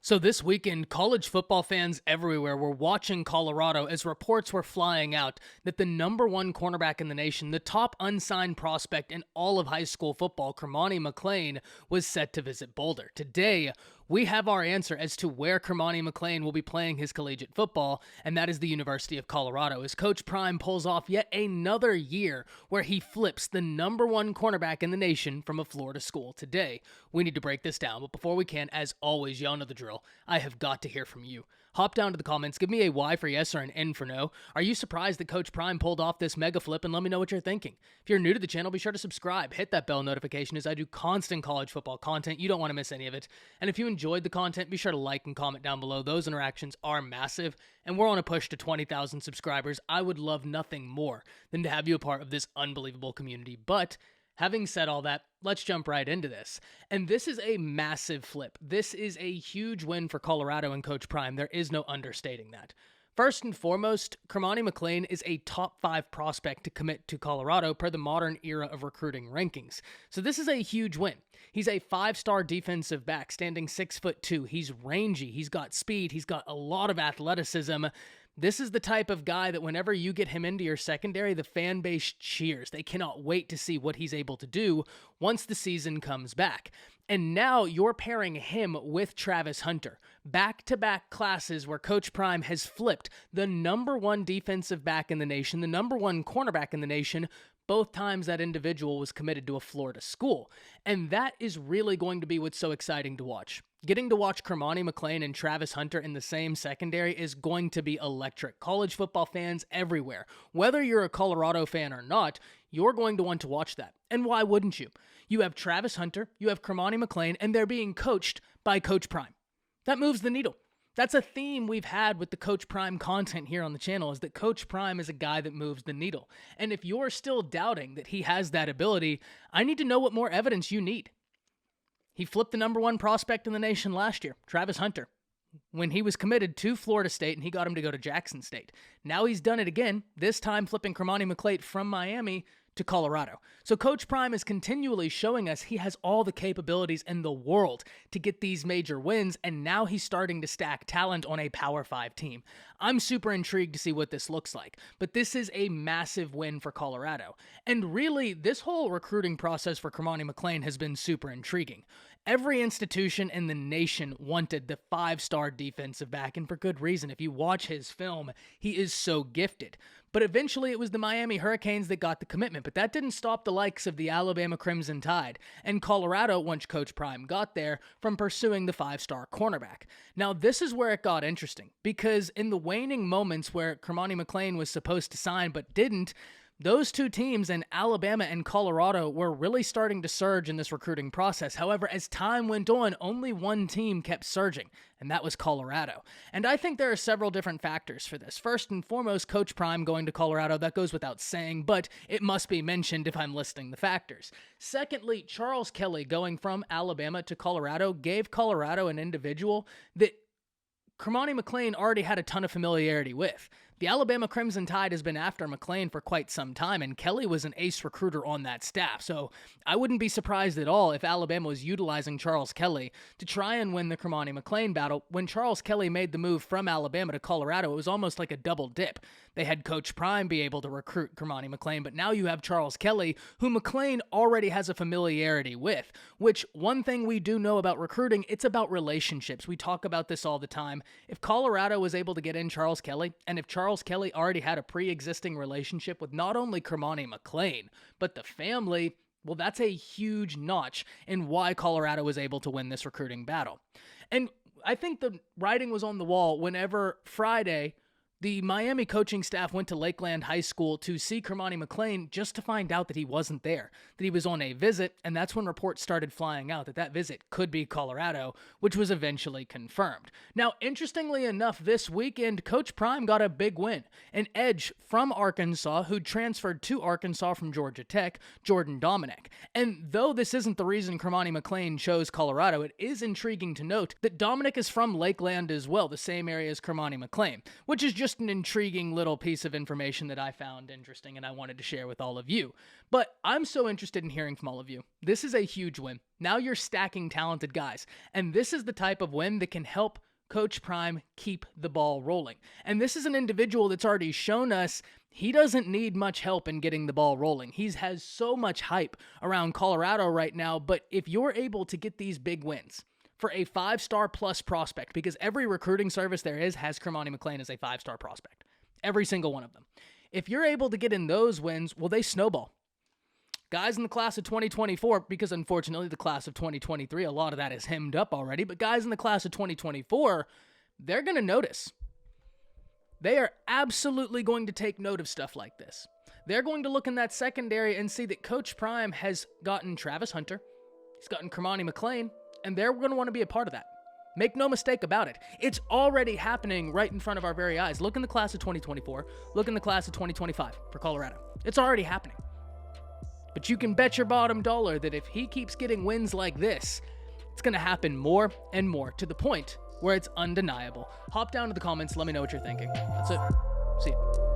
So this weekend, college football fans everywhere were watching Colorado as reports were flying out that the number one cornerback in the nation, the top unsigned prospect in all of high school football, Cormani McClain, was set to visit Boulder. Today, we have our answer as to where Cormani McClain will be playing his collegiate football, and that is the University of Colorado, as Coach Prime pulls off yet another year where he flips the number one cornerback in the nation from a Florida school. Today, we need to break this down, but before we can, as always, y'all know the drill. I have got to hear from you. Hop down to the comments, give me a Y for yes or an N for no. Are you surprised that Coach Prime pulled off this mega flip? And let me know what you're thinking. If you're new to the channel, be sure to subscribe. Hit that bell notification as I do constant college football content. You don't want to miss any of it. And if you enjoyed the content, be sure to like and comment down below. Those interactions are massive, and we're on a push to 20,000 subscribers. I would love nothing more than to have you a part of this unbelievable community. But having said all that, let's jump right into this. And this is a massive flip. This is a huge win for Colorado and Coach Prime. There is no understating that. First and foremost, Cormani McClain is a top 5 prospect to commit to Colorado per the modern era of recruiting rankings. So this is a huge win. He's a 5-star defensive back, standing 6'2". He's rangy. He's got speed. He's got a lot of athleticism. This is the type of guy that whenever you get him into your secondary, the fan base cheers. They cannot wait to see what he's able to do once the season comes back. And now you're pairing him with Travis Hunter. Back-to-back classes where Coach Prime has flipped the number one defensive back in the nation, the number one cornerback in the nation, both times that individual was committed to a Florida school. And that is really going to be what's so exciting to watch. Getting to watch Cormani McClain and Travis Hunter in the same secondary is going to be electric. College football fans everywhere, whether you're a Colorado fan or not, you're going to want to watch that. And why wouldn't you? You have Travis Hunter, you have Cormani McClain, and they're being coached by Coach Prime. That moves the needle. That's a theme we've had with the Coach Prime content here on the channel, is that Coach Prime is a guy that moves the needle. And if you're still doubting that he has that ability, I need to know what more evidence you need. He flipped the number one prospect in the nation last year, Travis Hunter, when he was committed to Florida State and he got him to go to Jackson State. Now he's done it again, this time flipping Cormani McClain from Miami to Colorado. So Coach Prime is continually showing us he has all the capabilities in the world to get these major wins, and now he's starting to stack talent on a Power 5 team. I'm super intrigued to see what this looks like, but this is a massive win for Colorado. And really, this whole recruiting process for Cormani McClain has been super intriguing. Every institution in the nation wanted the 5-star defensive back, and for good reason. If you watch his film, he is so gifted. But eventually it was the Miami Hurricanes that got the commitment, but that didn't stop the likes of the Alabama Crimson Tide and Colorado, once Coach Prime got there, from pursuing the 5-star cornerback. Now this is where it got interesting, because in the waning moments where Cormani McClain was supposed to sign but didn't, those two teams in Alabama and Colorado were really starting to surge in this recruiting process. However, as time went on, only one team kept surging, and that was Colorado. And I think there are several different factors for this. First and foremost, Coach Prime going to Colorado, that goes without saying, but it must be mentioned if I'm listing the factors. Secondly, Charles Kelly going from Alabama to Colorado gave Colorado an individual that Cormani McClain already had a ton of familiarity with. The Alabama Crimson Tide has been after McClain for quite some time, and Kelly was an ace recruiter on that staff, so I wouldn't be surprised at all if Alabama was utilizing Charles Kelly to try and win the Cormani McClain battle. When Charles Kelly made the move from Alabama to Colorado, it was almost like a double dip. They had Coach Prime be able to recruit Cormani McClain, but now you have Charles Kelly, who McClain already has a familiarity with, which one thing we do know about recruiting, it's about relationships. We talk about this all the time. If Colorado was able to get in Charles Kelly, and if Charles Kelly already had a pre-existing relationship with not only Cormani McClain, but the family, well, that's a huge notch in why Colorado was able to win this recruiting battle. And I think the writing was on the wall whenever Friday, the Miami coaching staff went to Lakeland High School to see Cormani McClain just to find out that he wasn't there, that he was on a visit, and that's when reports started flying out that that visit could be Colorado, which was eventually confirmed. Now, interestingly enough, this weekend, Coach Prime got a big win, an edge from Arkansas, who transferred to Arkansas from Georgia Tech, Jordan Dominic. And though this isn't the reason Cormani McClain chose Colorado, it is intriguing to note that Dominic is from Lakeland as well, the same area as Cormani McClain, which is just just an intriguing little piece of information that I found interesting and I wanted to share with all of you. But I'm so interested in hearing from all of you. This is a huge win. Now you're stacking talented guys, and this is the type of win that can help Coach Prime keep the ball rolling. And this is an individual that's already shown us he doesn't need much help in getting the ball rolling. He has so much hype around Colorado right now, but if you're able to get these big wins for a 5-star plus prospect, because every recruiting service there is has Cormani McClain as a 5-star prospect. Every single one of them. If you're able to get in those wins, well, they snowball. Guys in the class of 2024, because unfortunately the class of 2023, a lot of that is hemmed up already, but guys in the class of 2024, they're going to notice. They are absolutely going to take note of stuff like this. They're going to look in that secondary and see that Coach Prime has gotten Travis Hunter, he's gotten Cormani McClain, and they're going to want to be a part of that. Make no mistake about it. It's already happening right in front of our very eyes. Look in the class of 2024. Look in the class of 2025 for Colorado. It's already happening. But you can bet your bottom dollar that if he keeps getting wins like this, it's going to happen more and more to the point where it's undeniable. Hop down to the comments. Let me know what you're thinking. That's it. See ya.